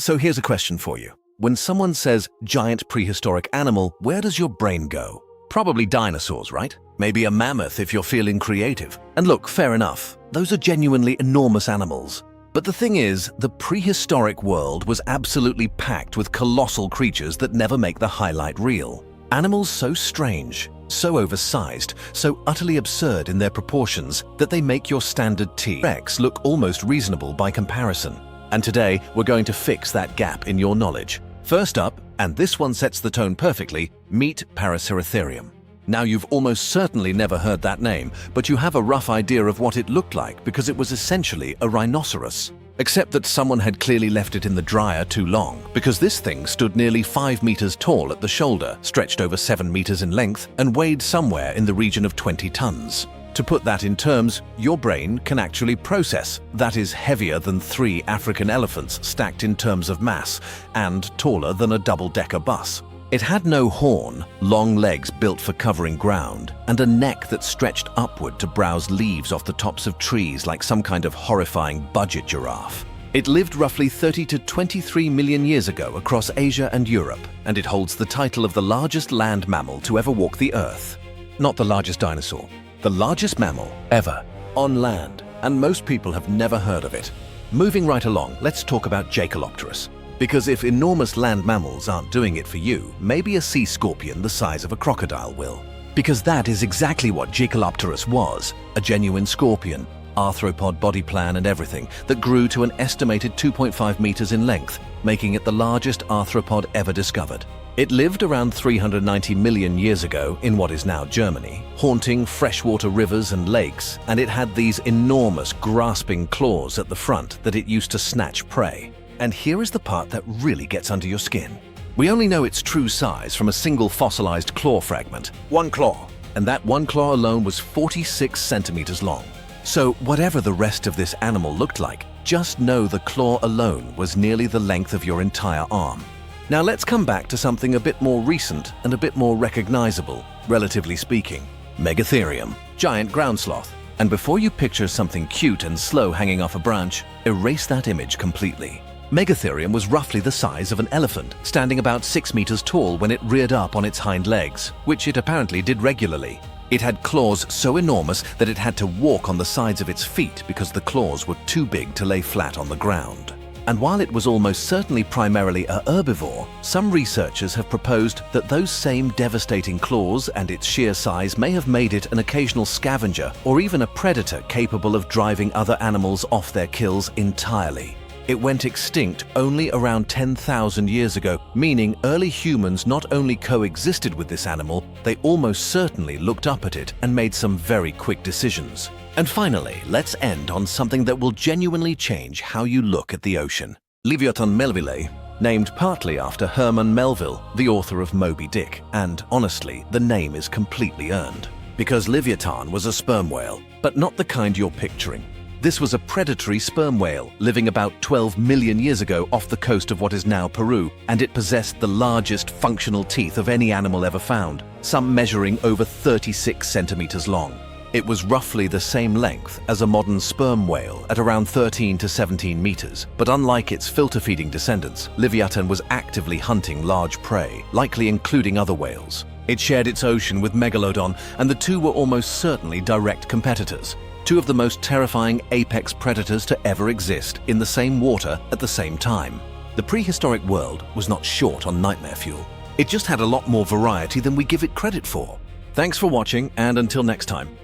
So here's a question for you. When someone says giant prehistoric animal, where does your brain go? Probably dinosaurs, right? Maybe a mammoth if you're feeling creative. And look, fair enough, those are genuinely enormous animals. But the thing is, the prehistoric world was absolutely packed with colossal creatures that never make the highlight reel. Animals so strange, so oversized, so utterly absurd in their proportions that they make your standard T-Rex look almost reasonable by comparison. And today, we're going to fix that gap in your knowledge. First up, and this one sets the tone perfectly, meet Paraceratherium. Now, you've almost certainly never heard that name, but you have a rough idea of what it looked like because it was essentially a rhinoceros. Except that someone had clearly left it in the dryer too long, because this thing stood nearly 5 meters tall at the shoulder, stretched over 7 meters in length, and weighed somewhere in the region of 20 tons. To put that in terms your brain can actually process, that is heavier than 3 African elephants stacked in terms of mass, and taller than a double-decker bus. It had no horn, long legs built for covering ground, and a neck that stretched upward to browse leaves off the tops of trees like some kind of horrifying budget giraffe. It lived roughly 30 to 23 million years ago across Asia and Europe, and it holds the title of the largest land mammal to ever walk the Earth. Not the largest dinosaur, the largest mammal ever on land, and most people have never heard of it. Moving right along, let's talk about Jacalopterus. Because if enormous land mammals aren't doing it for you, maybe a sea scorpion the size of a crocodile will. Because that is exactly what Jacalopterus was, a genuine scorpion, arthropod body plan and everything, that grew to an estimated 2.5 meters in length, making it the largest arthropod ever discovered. It lived around 390 million years ago in what is now Germany, haunting freshwater rivers and lakes, and it had these enormous grasping claws at the front that it used to snatch prey. And here is the part that really gets under your skin. We only know its true size from a single fossilized claw fragment, one claw, and that one claw alone was 46 centimeters long. So whatever the rest of this animal looked like, just know the claw alone was nearly the length of your entire arm. Now let's come back to something a bit more recent and a bit more recognizable, relatively speaking. Megatherium, giant ground sloth. And before you picture something cute and slow hanging off a branch, erase that image completely. Megatherium was roughly the size of an elephant, standing about 6 meters tall when it reared up on its hind legs, which it apparently did regularly. It had claws so enormous that it had to walk on the sides of its feet because the claws were too big to lay flat on the ground. And while it was almost certainly primarily a herbivore, some researchers have proposed that those same devastating claws and its sheer size may have made it an occasional scavenger or even a predator capable of driving other animals off their kills entirely. It went extinct only around 10,000 years ago, meaning early humans not only coexisted with this animal, they almost certainly looked up at it and made some very quick decisions. And finally, let's end on something that will genuinely change how you look at the ocean. Leviathan melvillei, named partly after Herman Melville, the author of Moby Dick, and honestly, the name is completely earned. Because Leviathan was a sperm whale, but not the kind you're picturing. This was a predatory sperm whale living about 12 million years ago off the coast of what is now Peru, and it possessed the largest functional teeth of any animal ever found, some measuring over 36 centimeters long. It was roughly the same length as a modern sperm whale at around 13 to 17 meters, but unlike its filter-feeding descendants, Leviathan was actively hunting large prey, likely including other whales. It shared its ocean with Megalodon, and the two were almost certainly direct competitors. Two of the most terrifying apex predators to ever exist in the same water at the same time. The prehistoric world was not short on nightmare fuel. It just had a lot more variety than we give it credit for. Thanks for watching, and until next time.